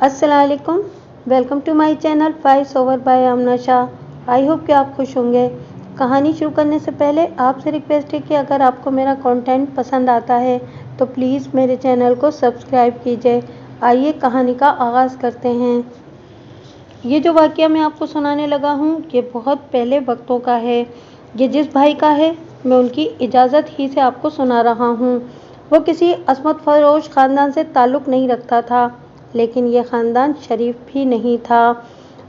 अस्सलाम वालेकुम। Welcome to my channel voice over by Amna Shah. I hope कि आप खुश होंगे। कहानी शुरू करने से पहले आपसे रिक्वेस्ट है कि अगर आपको मेरा कंटेंट पसंद आता है तो प्लीज़ मेरे चैनल को सब्सक्राइब कीजिए। आइए कहानी का आगाज़ करते हैं। ये जो वाक़या मैं आपको सुनाने लगा हूँ ये बहुत पहले वक्तों का है। ये जिस भाई का है मैं उनकी इजाज़त ही से आपको सुना रहा हूँ। वो किसी असमत फरोश ख़ानदान से ताल्लुक़ नहीं रखता था, लेकिन यह ख़ानदान शरीफ भी नहीं था।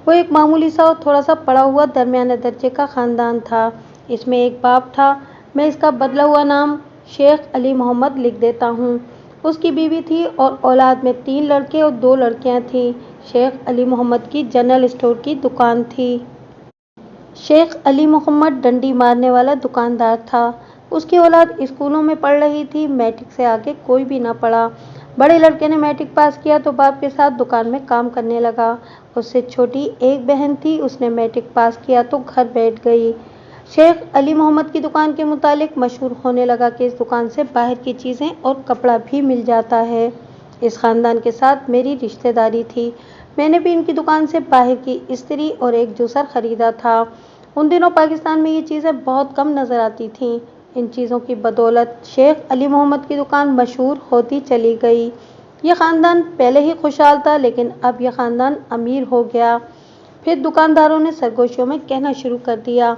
वो एक मामूली सा और थोड़ा सा पड़ा हुआ दरमियाने दर्जे का ख़ानदान था। इसमें एक बाप था। मैं इसका बदला हुआ नाम शेख अली मोहम्मद लिख देता हूँ। उसकी बीवी थी और औलाद में 3 लड़के और 2 लड़कियाँ थीं। शेख अली मोहम्मद की जनरल स्टोर की दुकान थी। शेख अली मोहम्मद डंडी मारने वाला दुकानदार था। उसकी औलाद स्कूलों में पढ़ रही थी। मैट्रिक से आगे कोई भी ना पढ़ा। बड़े लड़के ने मैट्रिक पास किया तो बाप के साथ दुकान में काम करने लगा। उससे छोटी एक बहन थी, उसने मैट्रिक पास किया तो घर बैठ गई। शेख अली मोहम्मद की दुकान के मुतालिक मशहूर होने लगा कि इस दुकान से बाहर की चीज़ें और कपड़ा भी मिल जाता है। इस ख़ानदान के साथ मेरी रिश्तेदारी थी। मैंने भी इनकी दुकान से बाहर की इस्त्री और एक जूसर ख़रीदा था। उन दिनों पाकिस्तान में ये चीज़ें बहुत कम नज़र आती थीं। इन चीज़ों की बदौलत शेख अली मोहम्मद की दुकान मशहूर होती चली गई। यह ख़ानदान पहले ही खुशहाल था, लेकिन अब यह ख़ानदान अमीर हो गया। फिर दुकानदारों ने सरगोशियों में कहना शुरू कर दिया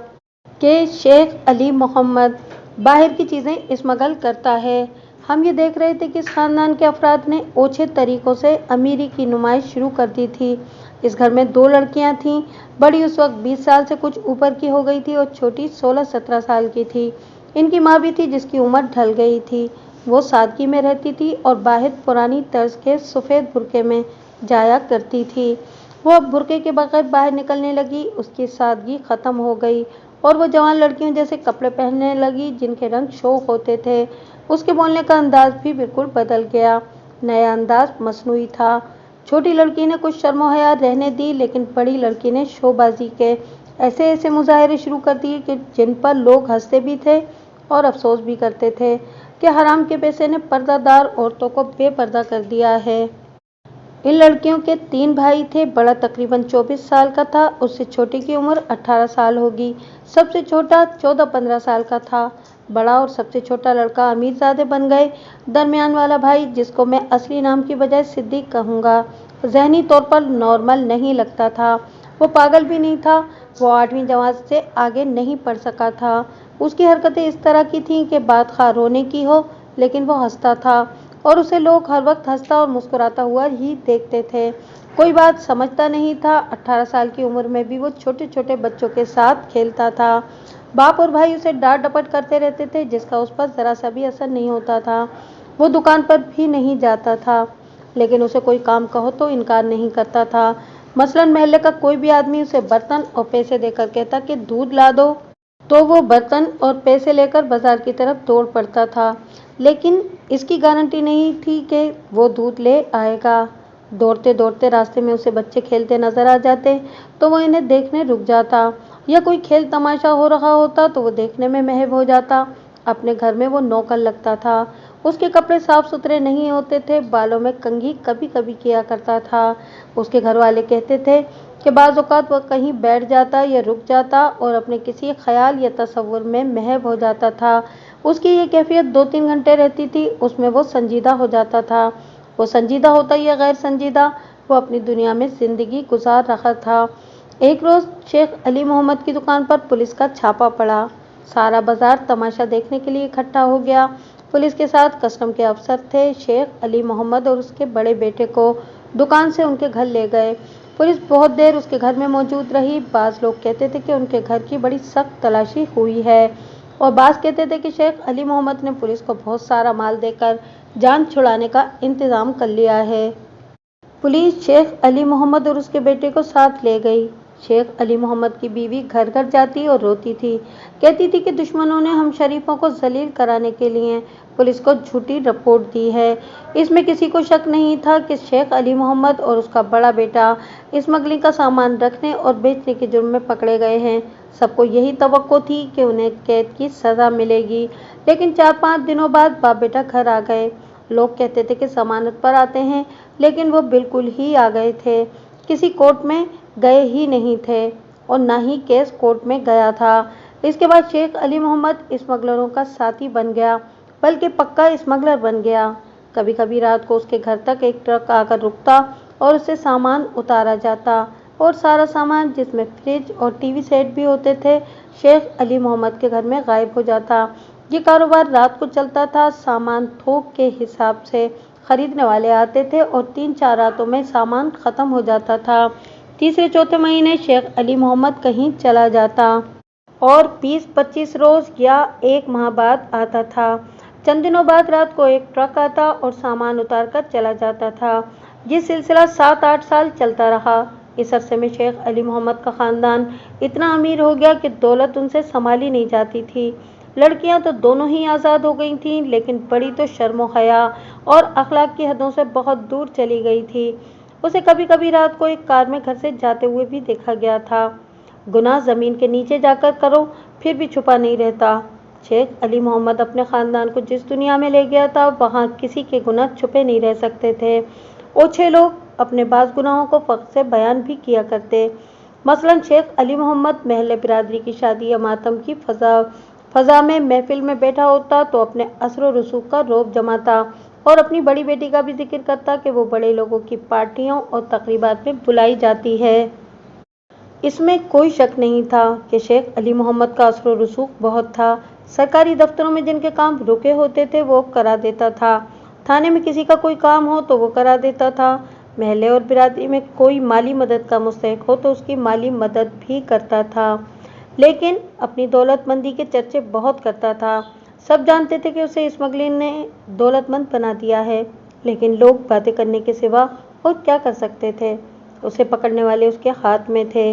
कि शेख अली मोहम्मद बाहर की चीज़ें स्मगल करता है। हम ये देख रहे थे कि इस ख़ानदान के अफराद ने ओछे तरीक़ों से अमीरी की नुमाइश शुरू कर दी थी। इस घर में 2 लड़कियां थीं। बड़ी उस वक्त 20 साल से कुछ ऊपर की हो गई थी और छोटी 16-17 साल की थी। इनकी माँ भी थी जिसकी उम्र ढल गई थी। वो सादगी में रहती थी और बाहर पुरानी तर्ज के सफ़ेद बुर्के में जाया करती थी। वो अब बुर्के के बगैर बाहर निकलने लगी। उसकी सादगी ख़त्म हो गई और वो जवान लड़कियों जैसे कपड़े पहनने लगी जिनके रंग शौक होते थे। उसके बोलने का अंदाज भी बिल्कुल बदल गया। नया अंदाज मसनूई था। छोटी लड़की ने कुछ शर्म हया रहने दी, लेकिन बड़ी लड़की ने शोबाजी के ऐसे ऐसे मुजाहरे शुरू कर दिए कि जिन पर लोग हंसते भी थे और अफसोस भी करते थे कि हराम के पैसे ने पर्दादार औरतों को बेपर्दा कर दिया है। इन लड़कियों के 3 भाई थे। बड़ा तकरीबन 24 साल का था। उससे छोटी की उम्र 18 साल होगी। सबसे छोटा 14-15 साल का था। बड़ा और सबसे छोटा लड़का अमीरजादे बन गए। दरमियान वाला भाई, जिसको मैं असली नाम की बजाय सिद्दीक कहूँगा, ज़हनी तौर पर नॉर्मल नहीं लगता था। वो पागल भी नहीं था। वो 8वीं जमात से आगे नहीं पढ़ सका था। उसकी हरकतें इस तरह की थीं कि बात खा रोने की हो, लेकिन वो हंसता था और उसे लोग हर वक्त हंसता और मुस्कुराता हुआ ही देखते थे। कोई बात समझता नहीं था। 18 साल की उम्र में भी वो छोटे छोटे बच्चों के साथ खेलता था। बाप और भाई उसे डांट डपट करते रहते थे, जिसका उस पर ज़रा सा भी असर नहीं होता था। वो दुकान पर भी नहीं जाता था, लेकिन उसे कोई काम कहो तो इनकार नहीं करता था। मसलन महल्ले का कोई भी आदमी उसे बर्तन और पैसे देकर कहता कि दूध ला दो, तो वो बर्तन और पैसे लेकर बाजार की तरफ दौड़ पड़ता था। लेकिन इसकी गारंटी नहीं थी कि वो दूध ले आएगा। दौड़ते दौड़ते रास्ते में उसे बच्चे खेलते नजर आ जाते तो वो इन्हें देखने रुक जाता, या कोई खेल तमाशा हो रहा होता तो वो देखने में महव हो जाता। अपने घर में वो नौकर लगता था। उसके कपड़े साफ सुथरे नहीं होते थे। बालों में कंघी कभी कभी किया करता था। उसके घर वाले कहते थे कि बाज़ औक़ात वह कहीं बैठ जाता या रुक जाता और अपने किसी ख्याल या तसव्वुर में महव हो जाता था। उसकी ये कैफियत 2-3 घंटे रहती थी, उसमें वो संजीदा हो जाता था। वो संजीदा होता या गैर संजीदा, वो अपनी दुनिया में ज़िंदगी गुजार रहा था। एक रोज़ शेख अली मोहम्मद की दुकान पर पुलिस का छापा पड़ा। सारा बाजार तमाशा देखने के लिए इकट्ठा हो गया। पुलिस के साथ कस्टम के अफसर थे। शेख अली मोहम्मद और उसके बड़े बेटे को दुकान से उनके घर ले गए। पुलिस बहुत देर उसके घर में मौजूद रही। बाज़ लोग कहते थे कि उनके घर की बड़ी सख्त तलाशी हुई है और बाज़ कहते थे कि शेख अली मोहम्मद ने पुलिस को बहुत सारा माल देकर जान छुड़ाने का इंतज़ाम कर लिया है। पुलिस शेख अली मोहम्मद और उसके बेटे को साथ ले गई। शेख अली मोहम्मद की बीवी घर घर जाती और रोती थी। कहती थी कि दुश्मनों ने हम शरीफों को जलील कराने के लिए पुलिस को झूठी रिपोर्ट दी है। इसमें किसी को शक नहीं था कि शेख अली मोहम्मद और उसका बड़ा बेटा स्मगलिंग का सामान रखने और बेचने के जुर्म में पकड़े गए हैं। सबको यही तवक्को थी कि उन्हें कैद की सज़ा मिलेगी। लेकिन 4-5 दिनों बाद बाप बेटा घर आ गए। लोग कहते थे कि जमानत पर आते हैं, लेकिन वो बिल्कुल ही आ गए थे, किसी कोर्ट में गए ही नहीं थे और ना ही केस कोर्ट में गया था। इसके बाद शेख अली मोहम्मद स्मगलरों का साथी बन गया, बल्कि पक्का स्मगलर बन गया। कभी कभी रात को उसके घर तक एक ट्रक आकर रुकता और उससे सामान उतारा जाता, और सारा सामान, जिसमें फ्रिज और टीवी सेट भी होते थे, शेख अली मोहम्मद के घर में गायब हो जाता। ये कारोबार रात को चलता था, सामान थोक के हिसाब से खरीदने वाले आते थे और 3-4 रातों में सामान खत्म हो जाता था। तीसरे चौथे महीने शेख अली मोहम्मद कहीं चला जाता और 20-25 रोज या एक माह बाद आता था। चंद दिनों बाद रात को एक ट्रक आता और सामान उतार कर चला जाता था। ये सिलसिला 7-8 साल चलता रहा। इस अरसे में शेख अली मोहम्मद का खानदान इतना अमीर हो गया कि दौलत उनसे संभाली नहीं जाती थी। लड़कियां तो दोनों ही आज़ाद हो गई थीं, लेकिन बड़ी तो शर्म हया और अखलाक की हदों से बहुत दूर चली गई थी। उसे कभी कभी रात को एक कार में घर से जाते हुए भी देखा गया था। गुनाह ज़मीन के नीचे जाकर करो, फिर भी छुपा नहीं रहता। शेख अली मोहम्मद अपने ख़ानदान को जिस दुनिया में ले गया था, वहाँ किसी के गुनाह छुपे नहीं रह सकते थे। ओछे लोग अपने बाज़ गुनाहों को फ़ख्र से बयान भी किया करते। मसलन शेख अली मोहम्मद महल्ले बिरादरी की शादी या मातम की फ़ज़ा में महफिल में बैठा होता तो अपने असर व रसूख का रौब जमाता और अपनी बड़ी बेटी का भी जिक्र करता कि वो बड़े लोगों की पार्टियों और तकरीबात में बुलाई जाती है। इसमें कोई शक नहीं था कि शेख अली मोहम्मद का असर व रसूख बहुत था। सरकारी दफ्तरों में जिनके काम रुके होते थे वो करा देता था, थाने में किसी का कोई काम हो तो वो करा देता था, महल्ले और बिरादरी में कोई माली मदद का मुस्तहिक हो तो उसकी माली मदद भी करता था। लेकिन अपनी दौलतमंदी के चर्चे बहुत करता था। सब जानते थे कि उसे स्मगलिंग ने दौलतमंद बना दिया है, लेकिन लोग बातें करने के सिवा और क्या कर सकते थे। उसे पकड़ने वाले उसके हाथ में थे।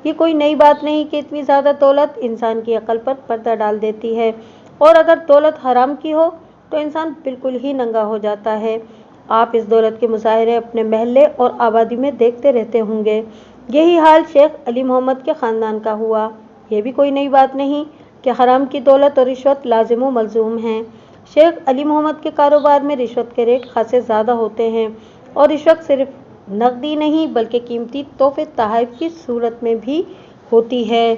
ये कोई नई बात नहीं कि इतनी ज़्यादा दौलत इंसान की अकल पर पर्दा डाल देती है, और अगर दौलत हराम की हो तो इंसान बिल्कुल ही नंगा हो जाता है। आप इस दौलत के मुजाहरे अपने महल्ले और आबादी में देखते रहते होंगे। यही हाल शेख अली मोहम्मद के ख़ानदान का हुआ। यह भी कोई नई बात नहीं कि हराम की दौलत और रिश्वत लाजिम व मलजूम हैं। शेख अली मोहम्मद के कारोबार में रिश्वत के रेट खासे ज़्यादा होते हैं, और रिश्वत सिर्फ नकदी नहीं बल्कि कीमती तोहफे तोहफ़ की सूरत में भी होती है,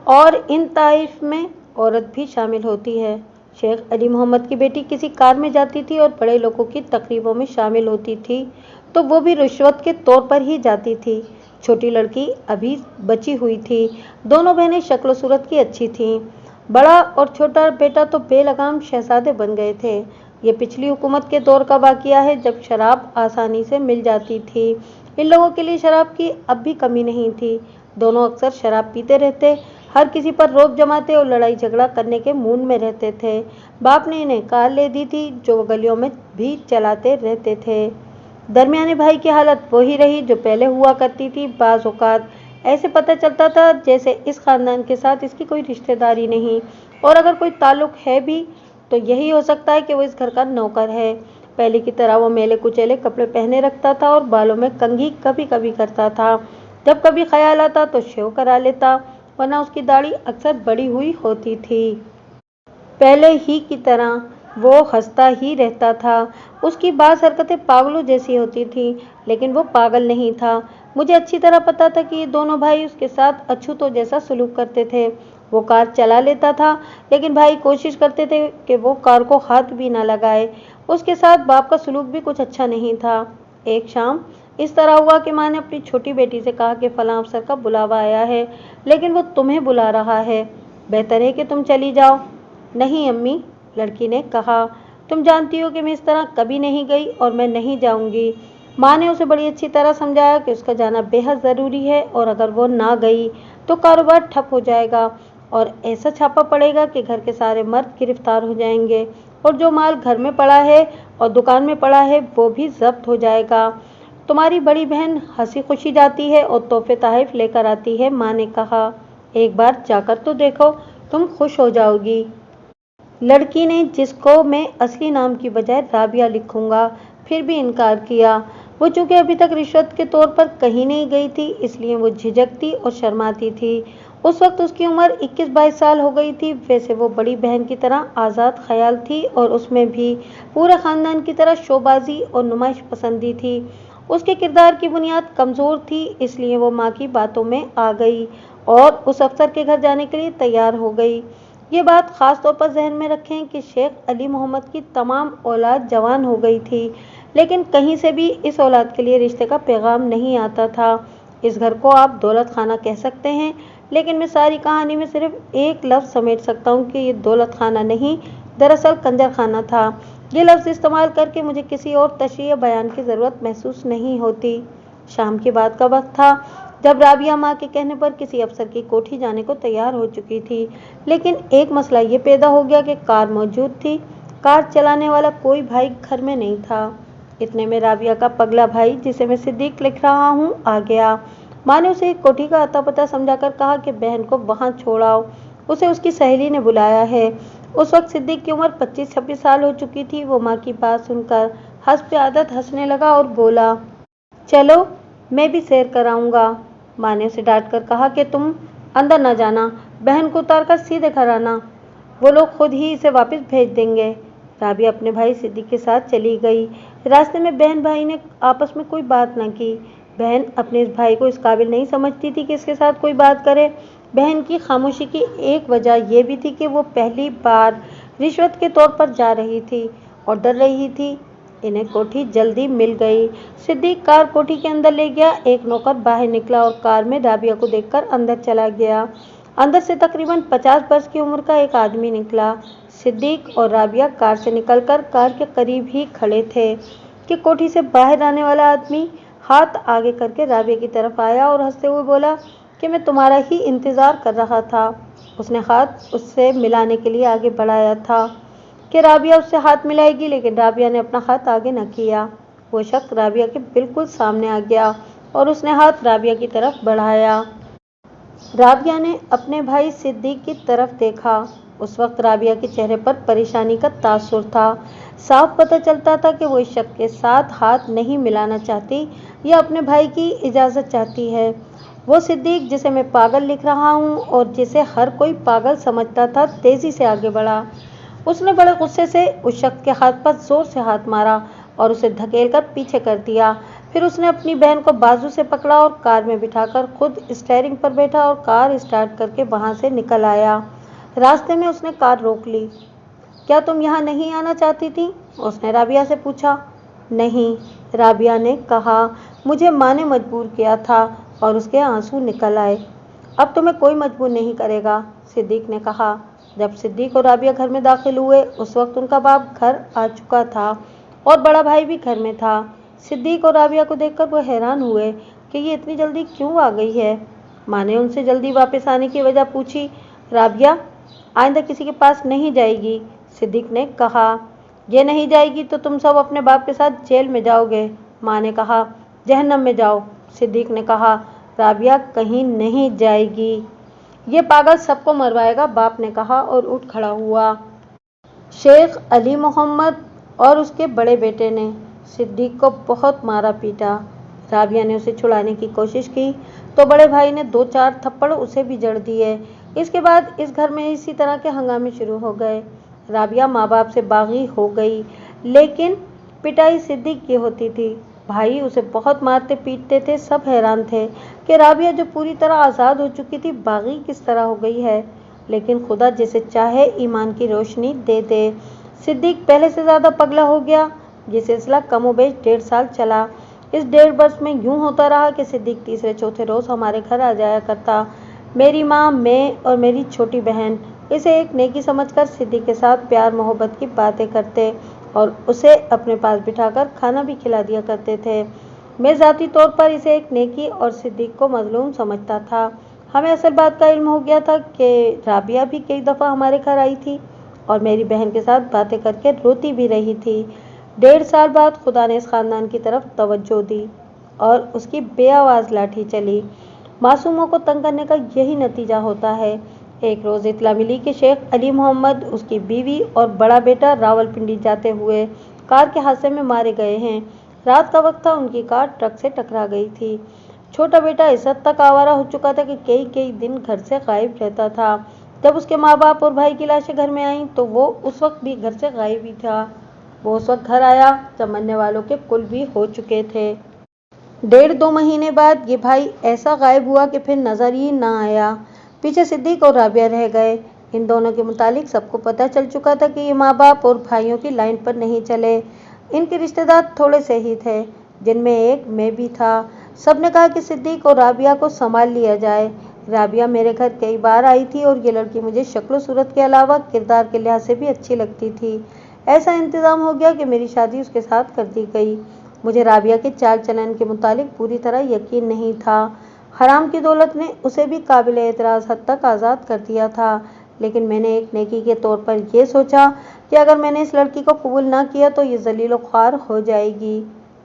और इन तोहफ़ में औरत भी शामिल होती है। शेख अली मोहम्मद की बेटी किसी कार में जाती थी और बड़े लोगों की तकरीबों में शामिल होती थी तो वो भी रिश्वत के तौर पर ही जाती थी। छोटी लड़की अभी बची हुई थी। दोनों बहनें शक्ल सूरत की अच्छी थीं। बड़ा और छोटा बेटा तो बेलगाम शहजादे बन गए थे। ये पिछली हुकूमत के दौर का वाक़िया है, जब शराब आसानी से मिल जाती थी। इन लोगों के लिए शराब की अब भी कमी नहीं थी। दोनों अक्सर शराब पीते रहते, हर किसी पर रौब जमाते और लड़ाई झगड़ा करने के मूड में रहते थे। बाप ने इन्हें कार ले दी थी जो वो गलियों में भी चलाते रहते थे। दरमियाने भाई की हालत वही रही जो पहले हुआ करती थी। बाज़ औक़ात ऐसे पता चलता था जैसे इस ख़ानदान के साथ इसकी कोई रिश्तेदारी नहीं, और अगर कोई ताल्लुक़ है भी तो यही हो सकता है कि वो इस घर का नौकर है। पहले की तरह वो मेले कुचेले कपड़े पहने रखता था और बालों में कंघी कभी कभी करता था। जब कभी ख्याल आता तो शेव करा लेता, वरना उसकी दाढ़ी अक्सर बड़ी हुई होती थी। पहले ही की तरह वो हंसता ही रहता था। उसकी बाज़ हरकतें पागलों जैसी होती थीं, लेकिन वो पागल नहीं था। मुझे अच्छी तरह पता था कि ये दोनों भाई उसके साथ अछूतों जैसा सलूक करते थे। वो कार चला लेता था, लेकिन भाई कोशिश करते थे कि वो कार को हाथ भी ना लगाए। उसके साथ बाप का सलूक भी कुछ अच्छा नहीं था। एक शाम इस तरह हुआ कि माँ ने अपनी छोटी बेटी से कहा कि फलां अफसर का बुलावा आया है, लेकिन वो तुम्हें बुला रहा है, बेहतर है कि तुम चली जाओ। नहीं अम्मी, लड़की ने कहा, तुम जानती हो कि मैं इस तरह कभी नहीं गई और मैं नहीं जाऊंगी। माँ ने उसे बड़ी अच्छी तरह समझाया कि उसका जाना बेहद ज़रूरी है, और अगर वो ना गई तो कारोबार ठप हो जाएगा और ऐसा छापा पड़ेगा कि घर के सारे मर्द गिरफ्तार हो जाएंगे, और जो माल घर में पड़ा है और दुकान में पड़ा है वो भी जब्त हो जाएगा। तुम्हारी बड़ी बहन हंसी खुशी जाती है और तोहफे तोहफ़ लेकर आती है। माँ ने कहा, एक बार जाकर तो देखो, तुम खुश हो जाओगी। लड़की ने, जिसको मैं असली नाम की बजाय राबिया लिखूंगा, फिर भी इनकार किया। वो चूंकि अभी तक रिश्वत के तौर पर कहीं नहीं गई थी, इसलिए वो झिझकती और शर्माती थी। उस वक्त उसकी उम्र 21-22 साल हो गई थी। वैसे वो बड़ी बहन की तरह आज़ाद ख्याल थी और उसमें भी पूरे ख़ानदान की तरह शोबाजी और नुमाइश पसंदी थी। उसके किरदार की बुनियाद कमज़ोर थी, इसलिए वो माँ की बातों में आ गई और उस अफसर के घर जाने के लिए तैयार हो गई। ये बात ख़ास तौर पर जहन में रखें कि शेख अली मोहम्मद की तमाम औलाद जवान हो गई थी, लेकिन कहीं से भी इस औलाद के लिए रिश्ते का पैगाम नहीं आता था। इस घर को आप दौलत खाना कह सकते हैं, लेकिन मैं सारी कहानी में सिर्फ एक लफ्ज़ समेट सकता हूँ कि ये दौलत खाना नहीं, दरअसल कंजर खाना था। ये लफ्ज़ इस्तेमाल करके मुझे किसी और तशरीह बयान की ज़रूरत महसूस नहीं होती। शाम की बात का वक्त था, जब राबिया माँ के कहने पर किसी अफसर की कोठी जाने को तैयार हो चुकी थी, लेकिन एक मसला ये पैदा हो गया कि कार मौजूद थी, कार चलाने वाला कोई भाई घर में नहीं था। इतने में राबिया का पगला भाई, जिसे मैं सिद्दीक लिख रहा हूँ, आ गया। माँ ने उसे एक कोठी का अता पता समझाकर कहा कि बहन को वहाँ छोड़ आओ, उसे उसकी सहेली ने बुलाया है। उस वक्त सिद्दीक की उम्र 25-26 साल हो चुकी थी। वो माँ की बात सुनकर हंस पे आदत हंसने लगा और बोला, चलो मैं भी सैर कराऊंगा। माँ ने उसे डांट कर कहा कि तुम अंदर न जाना, बहन को उतार कर सीधे घर आना, वो लोग खुद ही इसे वापस भेज देंगे। राबिया अपने भाई सिद्दीक के साथ चली गई। रास्ते में बहन भाई ने आपस में कोई बात न की। बहन अपने इस भाई को इस काबिल नहीं समझती थी कि इसके साथ कोई बात करे। बहन की खामोशी की एक वजह यह भी थी कि वो पहली बार रिश्वत के तौर पर जा रही थी और डर रही थी। इन्हें कोठी जल्दी मिल गई। सिद्दीक कार कोठी के अंदर ले गया। एक नौकर बाहर निकला और कार में राबिया को देखकर अंदर चला गया। अंदर से तकरीबन 50 वर्ष की उम्र का एक आदमी निकला। सिद्दीक और राबिया कार से निकलकर कार के करीब ही खड़े थे कि कोठी से बाहर आने वाला आदमी हाथ आगे करके राबिया की तरफ आया और हंसते हुए बोला कि मैं तुम्हारा ही इंतज़ार कर रहा था। उसने हाथ उससे मिलाने के लिए आगे बढ़ाया था कि राबिया उससे हाथ मिलाएगी, लेकिन राबिया ने अपना हाथ आगे न किया। वो शख्स राबिया के बिल्कुल सामने आ गया और उसने हाथ राबिया की तरफ बढ़ाया। राबिया ने अपने भाई सिद्दीक की तरफ देखा। उस वक्त राबिया के चेहरे पर परेशानी का तासुर था। साफ पता चलता था कि वो इस शख्स के साथ हाथ नहीं मिलाना चाहती या अपने भाई की इजाज़त चाहती है। वो सिद्दीक, जिसे मैं पागल लिख रहा हूँ और जिसे हर कोई पागल समझता था, तेज़ी से आगे बढ़ा। उसने बड़े गुस्से से उस शख्स के हाथ पर जोर से हाथ मारा और उसे धकेलकर पीछे कर दिया। फिर उसने अपनी बहन को बाजू से पकड़ा और कार में बिठाकर खुद स्टीयरिंग पर बैठा और कार स्टार्ट करके वहां से निकल आया। रास्ते में उसने कार रोक ली। क्या तुम यहाँ नहीं आना चाहती थी? उसने राबिया से पूछा। नहीं, राबिया ने कहा, मुझे माँ ने मजबूर किया था, और उसके आंसू निकल आए। अब तुम्हें कोई मजबूर नहीं करेगा, सिद्दीक ने कहा। जब सिद्दीक और राबिया घर में दाखिल हुए, उस वक्त उनका बाप घर आ चुका था और बड़ा भाई भी घर में था। सिद्दीक और राबिया को देखकर वो हैरान हुए कि ये इतनी जल्दी क्यों आ गई है। माँ ने उनसे जल्दी वापस आने की वजह पूछी। राबिया आइंदा किसी के पास नहीं जाएगी, सिद्दीक ने कहा। ये नहीं जाएगी तो तुम सब अपने बाप के साथ जेल में जाओगे, माँ ने कहा। जहन्नम में जाओ, सिद्दीक ने कहा। राबिया कहीं नहीं जाएगी, ये पागल सबको मरवाएगा, बाप ने कहा और उठ खड़ा हुआ। शेख अली मोहम्मद और उसके बड़े बेटे ने सिद्दीक को बहुत मारा पीटा। राबिया ने उसे छुड़ाने की कोशिश की तो बड़े भाई ने 2-4 थप्पड़ उसे भी जड़ दिए। इसके बाद इस घर में इसी तरह के हंगामे शुरू हो गए। राबिया माँ बाप से बागी हो गई, लेकिन पिटाई सिद्दीक की होती थी। भाई उसे बहुत मारते पीटते थे। सब हैरान थे कि राबिया, जो पूरी तरह आज़ाद हो चुकी थी, बागी किस तरह हो गई है। लेकिन खुदा जिसे चाहे ईमान की रोशनी दे दे। सिद्दीक पहले से ज़्यादा पगला हो गया। ये सिलसिला कमोबेश 1.5 साल चला। इस 1.5 वर्ष में यूं होता रहा कि सिद्दीक तीसरे-चौथे रोज़ हमारे घर आ जाया करता। मेरी माँ, मैं और मेरी छोटी बहन इसे एक नेकी समझकर सिद्दीक के साथ प्यार मोहब्बत की बातें करते और उसे अपने पास बिठाकर खाना भी खिला दिया करते थे। मैं ज़ाती तौर पर इसे एक नेकी और सिद्दीक को मजलूम समझता था। हमें असल बात का इल्म हो गया था कि राबिया भी कई दफ़ा हमारे घर आई थी और मेरी बहन के साथ बातें करके रोती भी रही थी। 1.5 साल बाद खुदा ने इस ख़ानदान की तरफ तवज्जो दी और उसकी बेआवाज़ लाठी चली। मासूमों को तंग करने का यही नतीजा होता है। एक रोज़ इत्तला मिली कि शेख अली मोहम्मद, उसकी बीवी और बड़ा बेटा रावलपिंडी जाते हुए कार के हादसे में मारे गए हैं। रात का वक्त था। उनकी कार ट्रक से टकरा गई थी। छोटा बेटा इस हद तक आवारा हो चुका था कि कई कई दिन घर से गायब रहता था। जब उसके माँ बाप और भाई की लाशें घर में आईं तो वो उस वक्त भी घर से गायब ही था। वो उस वक्त घर आया जब मरने वालों के कुल भी हो चुके थे। 1.5-2 महीने बाद ये भाई ऐसा गायब हुआ कि फिर नजर ही ना आया। पीछे सिद्दीक और राबिया रह गए। इन दोनों के मुतालिक सबको पता चल चुका था कि ये माँ बाप और भाइयों की लाइन पर नहीं चले। इनके रिश्तेदार थोड़े से ही थे, जिनमें एक मैं भी था। सबने कहा कि सिद्दीक और राबिया को संभाल लिया जाए। राबिया मेरे घर कई बार आई थी और ये लड़की मुझे शक्ल सूरत के अलावा किरदार के लिहाज से भी अच्छी लगती थी। ऐसा इंतजाम हो गया कि मेरी शादी उसके साथ कर दी गई। मुझे राबिया के चाल चलन के मुतालिक पूरी तरह यकीन नहीं था। हराम की दौलत ने उसे भी काबिल एतराज़ हद तक आज़ाद कर दिया था, लेकिन मैंने एक नेकी के तौर पर यह सोचा कि अगर मैंने इस लड़की को कबूल ना किया तो ये जलील व ख्वार हो जाएगी।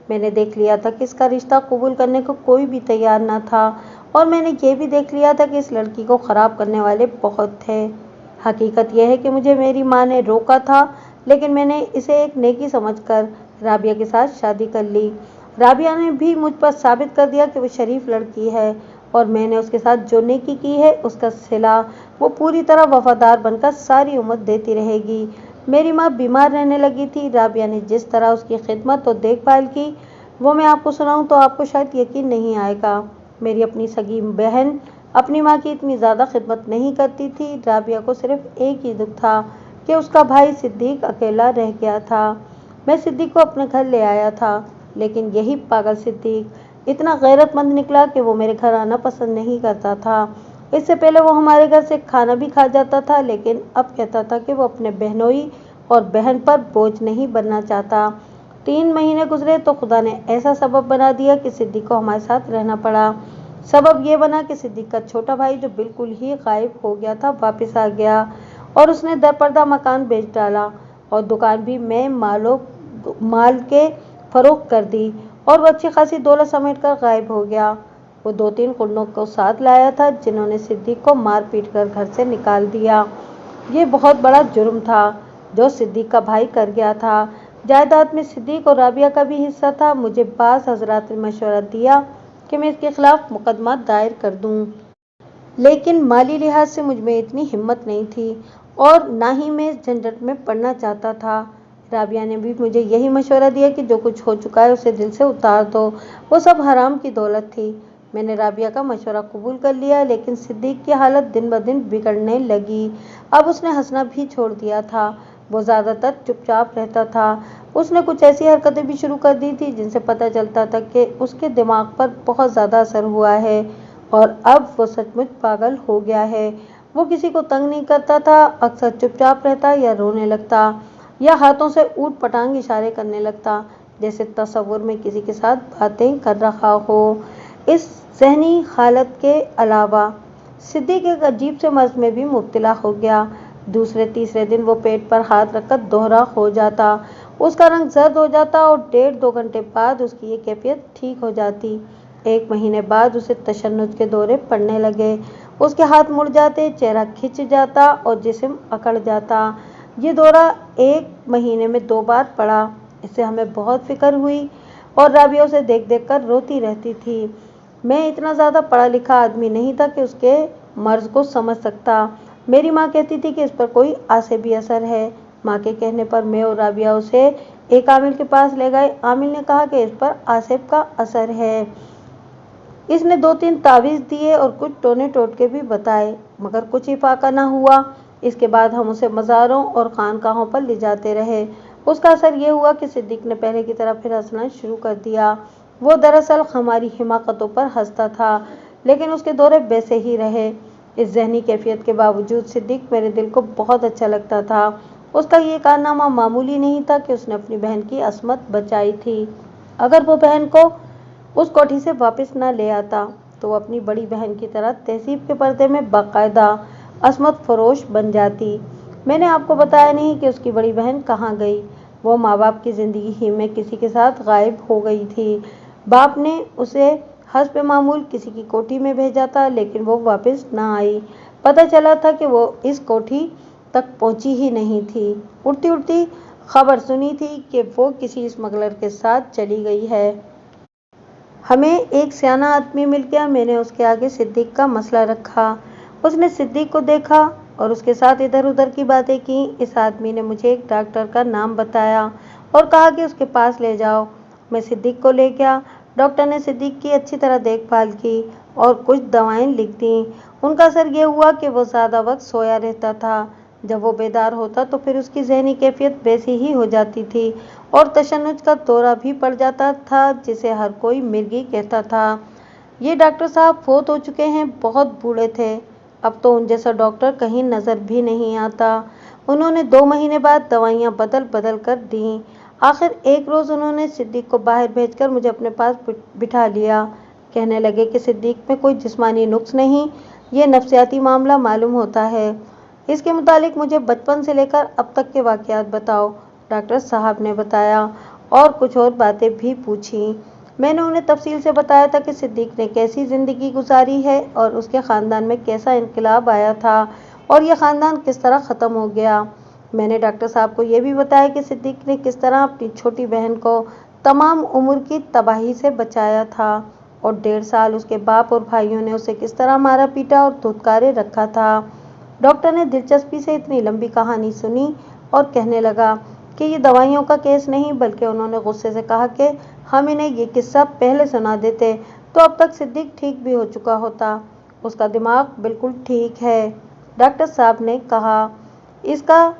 मैंने देख लिया था कि इसका रिश्ता कबूल करने को कोई भी तैयार न था, और मैंने ये भी देख लिया था कि इस लड़की को ख़राब करने वाले बहुत थे। हकीकत यह है कि मुझे मेरी माँ ने रोका था, लेकिन मैंने इसे एक नेकी समझकर राबिया के साथ शादी कर ली। राबिया ने भी मुझ पर साबित कर दिया कि वो शरीफ लड़की है, और मैंने उसके साथ जो नेकी की है उसका सिला वो पूरी तरह वफादार बनकर सारी उम्र देती रहेगी। मेरी माँ बीमार रहने लगी थी। राबिया ने जिस तरह उसकी खिदमत और देखभाल की वो मैं आपको सुनाऊं तो आपको शायद यकीन नहीं आएगा। मेरी अपनी सगी बहन अपनी माँ की इतनी ज़्यादा खिदमत नहीं करती थी। राबिया को सिर्फ एक ही दुख था कि उसका भाई सिद्दीक अकेला रह गया था। मैं सिद्दीक को अपने घर ले आया था, लेकिन यही पागल सिद्दीक इतना गैरतमंद निकला कि वो मेरे घर आना पसंद नहीं करता था। इससे पहले वो हमारे घर से खाना भी खा जाता था, लेकिन अब कहता था कि वो अपने बहनोई और बहन पर बोझ नहीं बनना चाहता। 3 महीने गुजरे तो खुदा ने ऐसा सबब बना दिया कि सिद्दीक को हमारे साथ रहना पड़ा। सबब ये बना कि सिद्दीक का छोटा भाई जो बिल्कुल ही गायब हो गया था वापस आ गया, और उसने दरपर्दा मकान बेच डाला और दुकान भी मैं माल के फरोख्त कर दी, और वो अच्छी खासी दौलत समेट कर गायब हो गया। वो 2-3 गुंडों को साथ लाया था, जिन्होंने सिद्दीक को मार पीट कर घर से निकाल दिया। ये बहुत बड़ा जुर्म था जो सिद्दीक का भाई कर गया था। जायदाद में सिद्दीक और राबिया का भी हिस्सा था। मुझे बाज़ हजरात ने मशवरा दिया कि मैं इसके खिलाफ मुकदमा दायर कर दूं, लेकिन माली लिहाज से मुझ में इतनी हिम्मत नहीं थी, और ना ही मैं इस झंझट में पड़ना चाहता था। राबिया ने भी मुझे यही मशवरा दिया कि जो कुछ हो चुका है उसे दिल से उतार दो, वो सब हराम की दौलत थी। मैंने राबिया का मशवरा कबूल कर लिया, लेकिन सिद्दीक की हालत दिन ब दिन बिगड़ने लगी। अब उसने हंसना भी छोड़ दिया था। वो ज़्यादातर चुपचाप रहता था। उसने कुछ ऐसी हरकतें भी शुरू कर दी थी जिनसे पता चलता था कि उसके दिमाग पर बहुत ज़्यादा असर हुआ है, और अब वो सचमुच पागल हो गया है। वो किसी को तंग नहीं करता था, अक्सर चुपचाप रहता या रोने लगता, या हाथों से ऊट पटांग इशारे करने लगता, जैसे तसव्वुर में किसी के साथ बातें कर रहा हो। इस ज़हनी हालत के अलावा सिद्दीक एक अजीब से मर्ज में भी मुब्तला हो गया। दूसरे तीसरे दिन वो पेट पर हाथ रखकर दोहरा हो जाता, उसका रंग जर्द हो जाता, और 1.5-2 घंटे बाद उसकी ये कैफियत ठीक हो जाती। 1 महीने बाद उसे तशन्नुज के दौरे पड़ने लगे। उसके हाथ मुड़ जाते, चेहरा खिंच जाता और जिस्म अकड़ जाता। ये दौरा 1 महीने में 2 बार पड़ा। इससे हमें बहुत फिक्र हुई, और राबिया उसे देख देख कर रोती रहती थी। मैं इतना ज़्यादा पढ़ा लिखा आदमी नहीं था कि उसके मर्ज को समझ सकता। मेरी माँ कहती थी कि इस पर कोई आसिबी असर है। माँ के कहने पर मैं और राबिया उसे एक आमिल के पास ले गए। आमिल ने कहा कि इस पर आसिब का असर है। इसने 2-3 तावीज़ दिए और कुछ टोने टोटके भी बताए, मगर कुछ इफाका न हुआ। इसके बाद हम उसे मज़ारों और खानकाहों पर ले जाते रहे। उसका असर ये हुआ कि सिद्दीक ने पहले की तरह फिर हंसना शुरू कर दिया। वो दरअसल हमारी हिमाकतों पर हंसता था, लेकिन उसके दौरे वैसे ही रहे। इस ज़हनी कैफियत के बावजूद सिद्दीक मेरे दिल को बहुत अच्छा लगता था। उसका ये कारनामा मामूली नहीं था कि उसने अपनी बहन की असमत बचाई थी। अगर वो बहन को उस कोठी से वापस न ले आता तो वो अपनी बड़ी बहन की तरह तहजीब के पर्दे में बाकायदा असमत फरोश बन जाती। मैंने आपको बताया नहीं कि उसकी बड़ी बहन कहाँ गई। वो माँ बाप की ज़िंदगी ही में किसी के साथ गायब हो गई थी। बाप ने उसे हस्ब मामूल किसी की कोठी में भेजा था, लेकिन वो वापस न आई। पता चला था कि वो इस कोठी तक पहुंची ही नहीं थी। उड़ती उड़ती खबर सुनी थी कि वो किसी स्मगलर के साथ चली गई है। हमें एक सियाना आदमी मिल गया। मैंने उसके आगे सिद्दीक का मसला रखा। उसने सिद्दीक को देखा और उसके साथ इधर उधर की बातें की। इस आदमी ने मुझे एक डॉक्टर का नाम बताया और कहा कि उसके पास ले जाओ। मैं सिद्दीक को ले गया। डॉक्टर ने सिद्दीक की अच्छी तरह देखभाल की और कुछ दवाएं लिख दी। उनका असर ये हुआ कि वो ज़्यादा वक्त सोया रहता था। जब वो बेदार होता तो फिर उसकी जहनी कैफियत वैसी ही हो जाती थी और तशन्नुज का दौरा भी पड़ जाता था, जिसे हर कोई मिर्गी कहता था। ये डॉक्टर साहब फोत हो चुके हैं, बहुत बूढ़े थे। अब तो उन जैसा डॉक्टर कहीं नज़र भी नहीं आता। उन्होंने 2 महीने बाद दवाइयाँ बदल बदल कर दी। आखिर एक रोज़ उन्होंने सिद्दीक को बाहर भेजकर मुझे अपने पास बिठा लिया। कहने लगे कि सिद्दीक में कोई जिस्मानी नुक्स नहीं, ये नफ्सियाती मामला मालूम होता है। इसके मुतालिक मुझे बचपन से लेकर अब तक के वाक़यात बताओ। डॉक्टर साहब ने बताया और कुछ और बातें भी पूछी। मैंने उन्हें तफसील से बताया था कि सिद्दीक ने कैसी ज़िंदगी गुजारी है और उसके ख़ानदान में कैसा इनकलाब आया था और यह ख़ानदान किस तरह ख़त्म हो गया। मैंने डॉक्टर साहब को यह भी बताया कि सिद्दीक ने किस तरह अपनी छोटी बहन को तमाम उम्र की तबाही से बचाया था और 1.5 साल उसके बाप और भाइयों ने उसे किस तरह मारा पीटा और धुतकारे रखा था। डॉक्टर ने दिलचस्पी से इतनी लंबी कहानी सुनी और कहने लगा कि ये दवाइयों का केस नहीं, बल्कि उन्होंने गुस्से से कहा कि हम इन्हें ये किस्सा पहले सुना देते तो अब तक सिद्दीक ठीक भी हो चुका होता। उसका दिमाग बिल्कुल ठीक है, डॉक्टर साहब ने कहा। इसका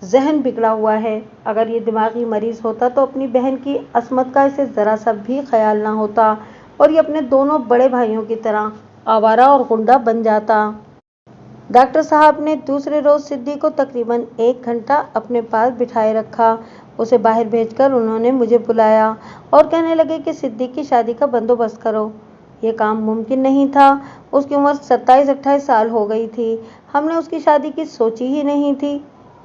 जहन बिगड़ा हुआ है। अगर ये दिमागी मरीज होता तो अपनी बहन की असमत का इसे ज़रा सा भी ख्याल ना होता और ये अपने दोनों बड़े भाइयों की तरह आवारा और गुंडा बन जाता। डॉक्टर साहब ने दूसरे रोज़ सिद्दीक को तकरीबन 1 घंटा अपने पास बिठाए रखा। उसे बाहर भेजकर उन्होंने मुझे बुलाया और कहने लगे कि सिद्दीक की शादी का बंदोबस्त करो। ये काम मुमकिन नहीं था। उसकी उम्र 27-28 साल हो गई थी। हमने उसकी शादी की सोची ही नहीं थी।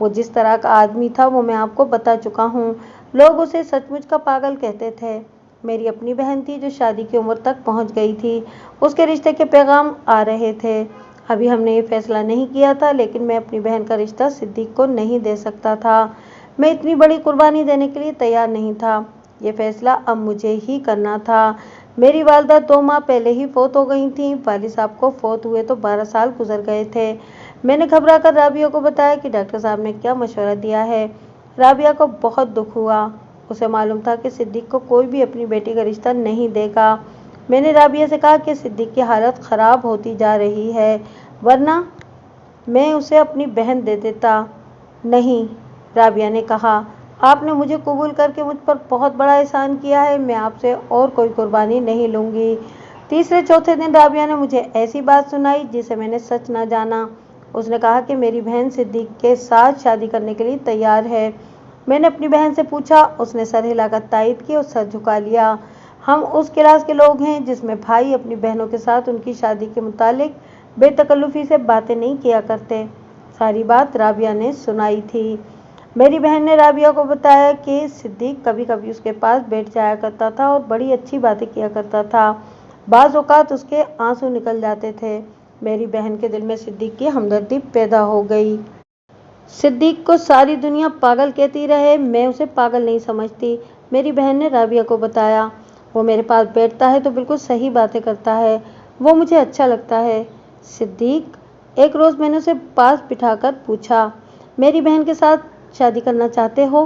वो जिस तरह का आदमी था वो मैं आपको बता चुका हूँ। लोग उसे सचमुच का पागल कहते थे। मेरी अपनी बहन थी जो शादी की उम्र तक पहुँच गई थी। उसके रिश्ते के पैगाम आ रहे थे। अभी हमने ये फैसला नहीं किया था, लेकिन मैं अपनी बहन का रिश्ता सिद्दीक को नहीं दे सकता था। मैं इतनी बड़ी कुर्बानी देने के लिए तैयार नहीं था। ये फैसला अब मुझे ही करना था। मेरी वालदा 2 माह पहले ही फोत हो गई थीं। वालिद साहब को फोत हुए तो 12 साल गुजर गए थे। मैंने घबरा कर राबिया को बताया कि डॉक्टर साहब ने क्या मशवरा दिया है। राबिया को बहुत दुख हुआ। उसे मालूम था कि सिद्दीक को कोई भी अपनी बेटी का रिश्ता नहीं देगा। मैंने राबिया से कहा कि सिद्दीक की हालत ख़राब होती जा रही है, वरना मैं उसे अपनी बहन दे देता। नहीं, राबिया ने कहा, आपने मुझे कबूल करके मुझ पर बहुत बड़ा एहसान किया है। मैं आपसे और कोई कुर्बानी नहीं लूँगी। तीसरे चौथे दिन राबिया ने मुझे ऐसी बात सुनाई जिसे मैंने सच न जाना। उसने कहा कि मेरी बहन सिद्दीक के साथ शादी करने के लिए तैयार है। मैंने अपनी बहन से पूछा। उसने सर हिलाकर तायद की और सर झुका लिया। हम उस क्लास के लोग हैं जिसमें भाई अपनी बहनों के साथ उनकी शादी के मुतालिक बेतकल्लुफ़ी से बातें नहीं किया करते। सारी बात राबिया ने सुनाई थी। मेरी बहन ने राबिया को बताया कि सिद्दीक कभी कभी उसके पास बैठ जाया करता था और बड़ी अच्छी बातें किया करता था। बाज़ औक़ात उसके आंसू निकल जाते थे। मेरी बहन के दिल में सिद्दीक की हमदर्दी पैदा हो गई। सिद्दीक को सारी दुनिया पागल कहती रहे, मैं उसे पागल नहीं समझती। मेरी बहन ने राबिया को बताया। वो मेरे पास बैठता है तो बिल्कुल सही बातें करता है। वो मुझे अच्छा लगता है। सिद्दीक, एक रोज़ मैंने उसे पास बिठाकर पूछा, मेरी बहन के साथ शादी करना चाहते हो?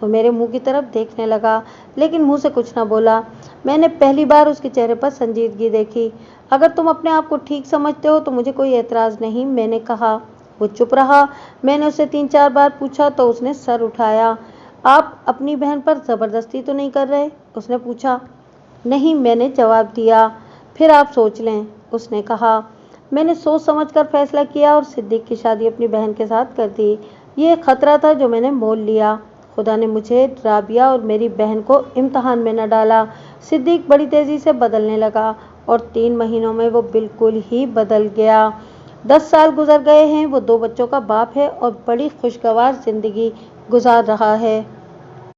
वो मेरे मुंह की तरफ देखने लगा, लेकिन मुंह से कुछ ना बोला। मैंने पहली बार उसके चेहरे पर संजीदगी देखी। अगर तुम अपने आप को ठीक समझते हो तो मुझे कोई एतराज़ नहीं, मैंने कहा। वो चुप रहा। मैंने उसे 3-4 बार पूछा तो उसने सर उठाया। आप अपनी बहन पर ज़बरदस्ती तो नहीं कर रहे? उसने पूछा। नहीं, मैंने जवाब दिया। फिर आप सोच लें, उसने कहा। मैंने सोच समझ कर फैसला किया और सिद्दीक की शादी अपनी बहन के साथ कर दी। ये एक ख़तरा था जो मैंने मोल लिया। खुदा ने मुझे, राबिया और मेरी बहन को इम्तहान में न डाला। सिद्दीक बड़ी तेज़ी से बदलने लगा और 3 महीनों में वो बिल्कुल ही बदल गया। 10 साल गुजर गए हैं। वो 2 बच्चों का बाप है और बड़ी खुशगवार ज़िंदगी गुजार रहा है।